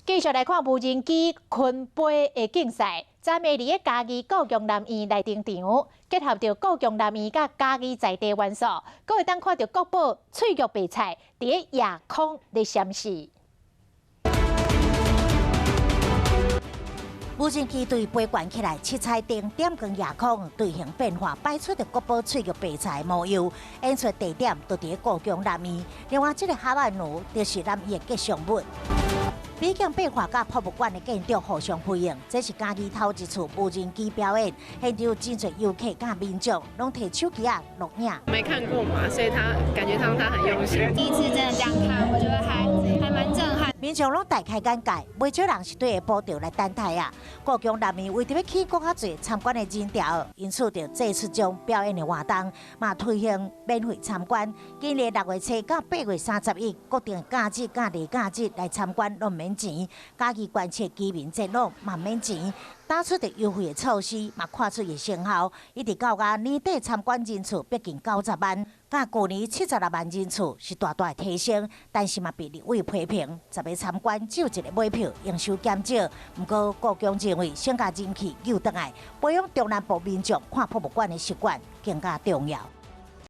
继续来看无人机昆飞的竞赛，昨暝伫嘉义高强南院来登场，结合着高强南院甲嘉义在地元素，阁会当看到国宝翠玉白菜伫夜空咧闪示。 无人机对飞悬起来，七彩灯点光夜空，队形变化摆出着国宝翠玉白菜模样。演出地点就伫高雄南院，另外这个哈曼奴就是南院的吉祥物。美景变化甲博物馆的建筑互相配应，这是嘉义头一次无人机表演，现场真侪游客甲民众拢摕手机啊录影。没看过嘛，所以感觉他很用心。第一次真的这样看，我觉得还蛮震撼。民众拢大开眼界，袂少人是对下步调来等待啊。高雄南面为着要起更较侪参观的人潮，因此就这次将表演的活动嘛推行免费参观。今年6月初到8月31，固定假日、假日、假日来参观拢免钱。嘉义关切居民前往嘛免钱。 打出的优惠的措施，嘛看出的成效，一直到年底参观人次逼近90万，甲去年76万人次是大大的提升，但是嘛被立委批评，10个参观只有1个买票，营收减少。不过高雄认为省下人气又回来，培养中南部民众看博物馆的习惯更加重要。